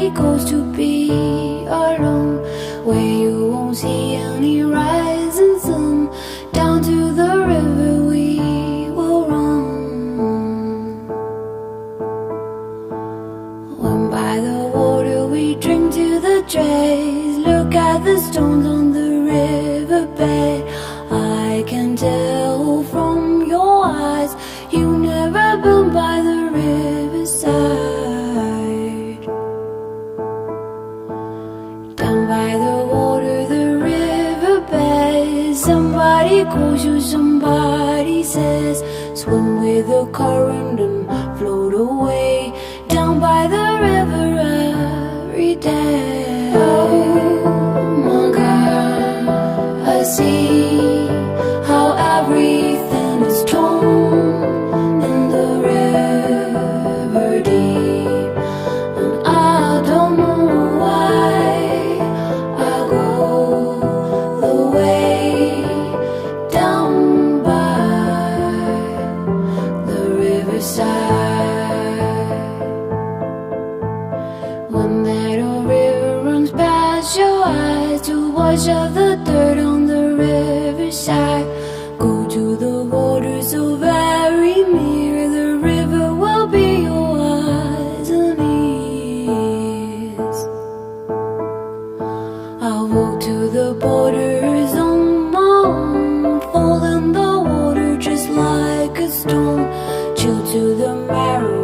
somebody goes to be alone, where you won't see any rising sun. Down to the river we will run. When by the water we drink to the dregs, look at the stones on the riverbed. I can tell from your eyes you never been by the riverside. Down by the water, the riverbed, somebody calls you, somebody says, swim with the current and float away. Down by the river every day. Oh my God, I see how everything is torn in the river deep, and I don't know why I go the way down by the riverside. When that old river runs past your eyes to wash out the dirt on the riverside, go to the water so very near, the river will be your eyes and ears. I'll walk to the borders on my own, fall in the water just like a stone, chill to the marrow